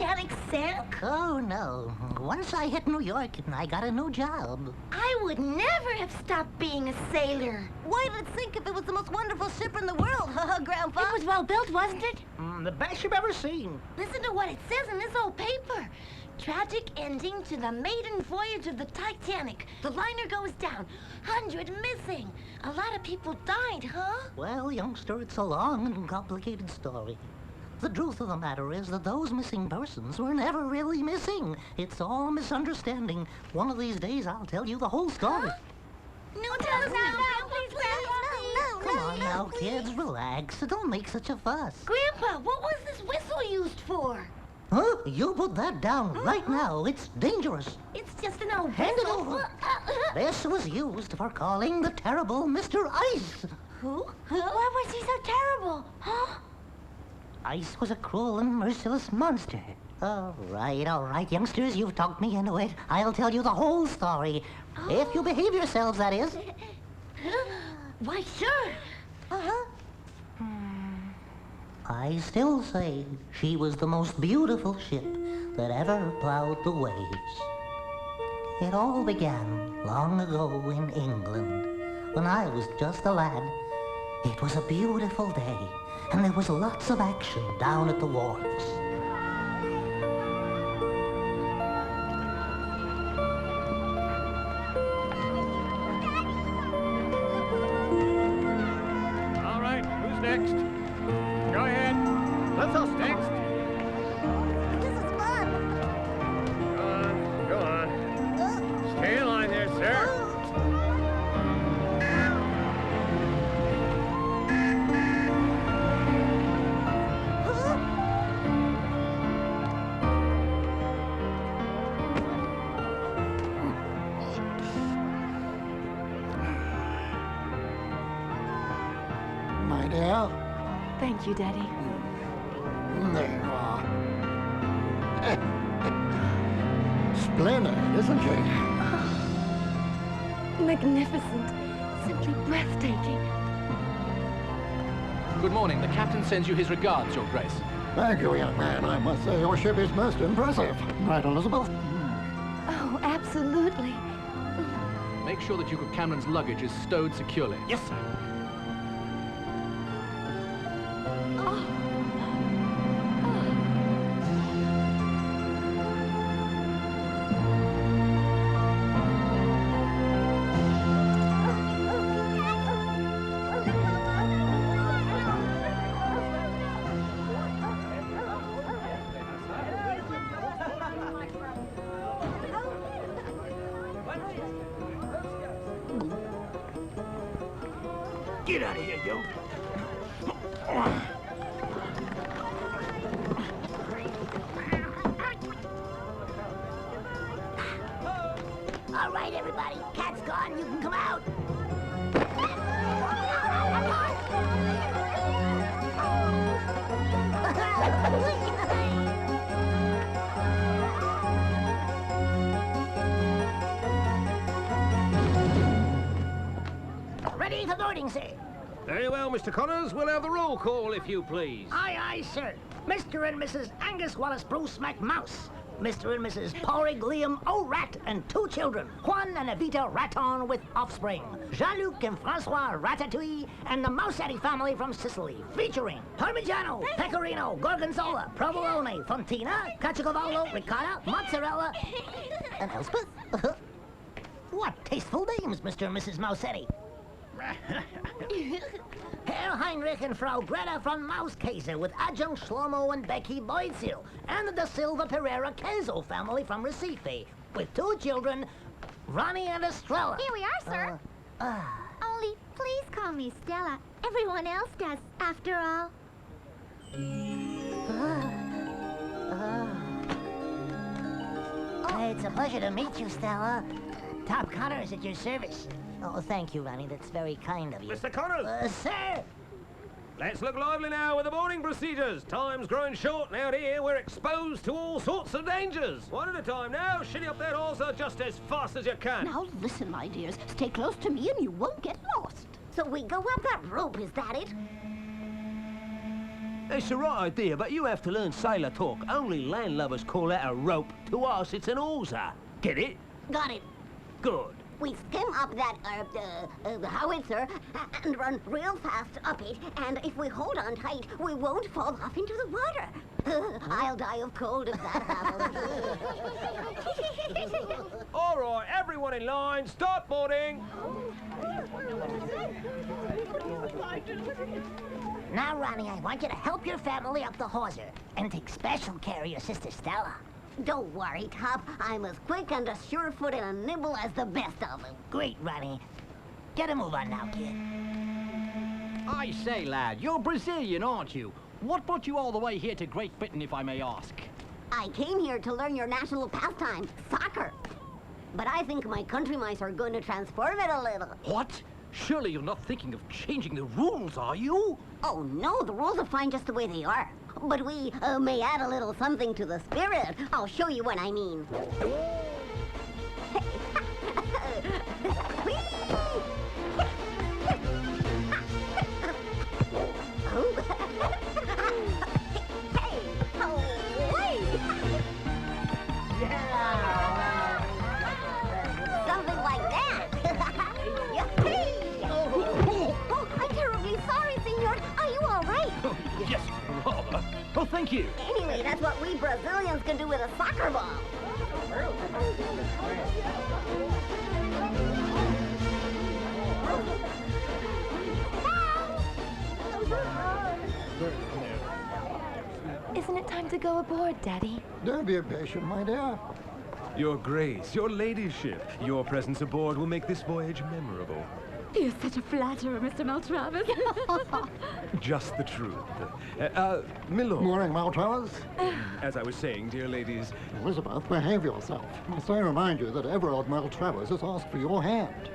Titanic sank? Oh, no. Once I hit New York, I got a new job. I would never have stopped being a sailor. Why did it sink if it was the most wonderful ship in the world, Grandpa? It was well built, wasn't it? The best ship ever seen. Listen to what it says in this old paper. Tragic ending to the maiden voyage of the Titanic. The liner goes down. 100 missing. A lot of people died, huh? Well, youngster, it's a long and complicated story. The truth of the matter is that those missing persons were never really missing. It's all a misunderstanding. One of these days, I'll tell you the whole story. Huh? No, tell us now, please, Grandpa. Come on now, kids, relax. Don't make such a fuss. Grandpa, what was this whistle used for? Huh? You put that down right now. It's dangerous. It's just an old Hand it whistle. over. This was used for calling the terrible Mr. Ice. Who? Why was he so terrible? Huh? Ice was a cruel and merciless monster. All right, youngsters, you've talked me into it. I'll tell you the whole story. If you behave yourselves, that is. Why, sure. I still say she was the most beautiful ship that ever plowed the waves. It all began long ago in England, when I was just a lad. It was a beautiful day, and there was lots of action down at the wharves. All right, who's next? Go ahead. Let's us next. This is fun. Go on. Stay in line there, sir. My dear, Thank you, Daddy. there you are. Splendid, isn't she? Magnificent. Simply breathtaking. Good morning. The captain sends you his regards, Your Grace. Thank you, young man. I must say your ship is most impressive. Right, Elizabeth? Oh, absolutely. Make sure that Duke of Cameron's luggage is stowed securely. Yes, sir. Get out of here, you. All right, everybody. Cat's gone. You can come out. Ready for boarding, sir. Very well, Mr. Connors. We'll have the roll call, if you please. Aye, aye, sir. Mr. and Mrs. Angus Wallace Bruce McMouse. Mr. and Mrs. Porrig Liam O'Rat and 2 children, Juan and Evita Raton with offspring, Jean-Luc and Francois Ratatouille, and the Mousetti family from Sicily, featuring Parmigiano, Pecorino, Gorgonzola, Provolone, Fontina, Caciocavallo, Ricotta, Mozzarella, and Elspeth. What tasteful names, Mr. and Mrs. Mousetti. Herr Heinrich and Frau Greta from Mauskäse with adjunct Shlomo and Becky Boydsil, and the Da Silva Pereira Queso family from Recife, with 2 children, Ronnie and Estrella. Here we are, sir. Only please call me Stella. Everyone else does, after all. It's a pleasure to meet you, Stella. Tom Connor is at your service. Oh, thank you, Ronnie. That's very kind of you. Mr. Connors! Sir! Let's look lively now with the boarding procedures. Time's growing short, and out here we're exposed to all sorts of dangers. One at a time now. Shinny up that hawser just as fast as you can. Now, listen, my dears. Stay close to me and you won't get lost. So we go up that rope, is that it? It's the right idea, but you have to learn sailor talk. Only landlubbers call that a rope. To us, it's an hawser. Get it? Got it. Good. We skim up that howitzer and run real fast up it, and if we hold on tight, we won't fall off into the water. I'll die of cold if that happens. All right, everyone in line, start boarding. Now, Ronnie, I want you to help your family up the hawser and take special care of your sister Stella. Don't worry, Top. I'm as quick and as sure-footed and nimble as the best of them. Great, Ronnie. Get a move on now, kid. I say, lad, you're Brazilian, aren't you? What brought you all the way here to Great Britain, if I may ask? I came here to learn your national pastime, soccer. But I think my country mice are going to transform it a little. What? Surely you're not thinking of changing the rules, are you? Oh, no, the rules are fine just the way they are. But we may add a little something to the spirit. I'll show you what I mean. Something like that. Oh, I'm terribly sorry, senor. Are you all right? Oh, yes, rather. Oh, thank you. Anyway, that's what we Brazilians can do with a soccer ball. Isn't it time to go aboard, Daddy? Don't be impatient, my dear. Your Grace, your ladyship, your presence aboard will make this voyage memorable. You're such a flatterer, Mr. Maltravers. Just the truth. Milord, Morning, Maltravers. as I was saying, dear ladies, Elizabeth, behave yourself. Must I remind you that Everard Maltravers has asked for your hand?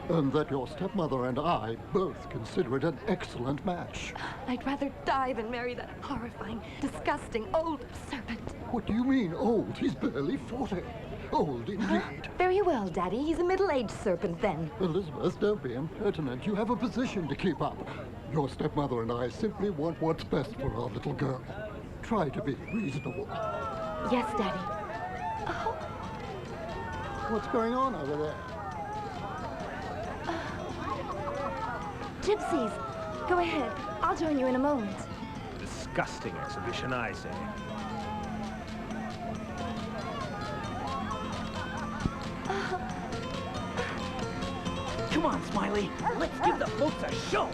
And that your stepmother and I both consider it an excellent match. I'd rather die than marry that horrifying, disgusting old serpent. What do you mean, old? He's barely 40. Old, indeed. Very well, Daddy. He's a middle-aged serpent, then. Elizabeth, don't be impertinent. You have a position to keep up. Your stepmother and I simply want what's best for our little girl. Try to be reasonable. Yes, Daddy. Oh. What's going on over there? Gypsies. Go ahead. I'll join you in a moment. disgusting exhibition, I say. Come on, Smiley. Let's give the folks a show.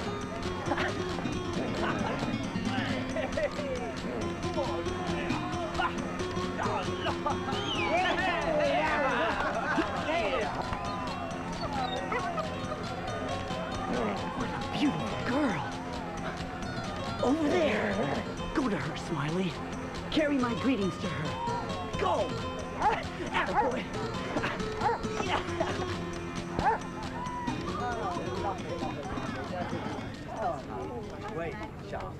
What a beautiful girl. Over there. Go to her, Smiley. Carry my greetings to her. Go. Attaboy. Great job.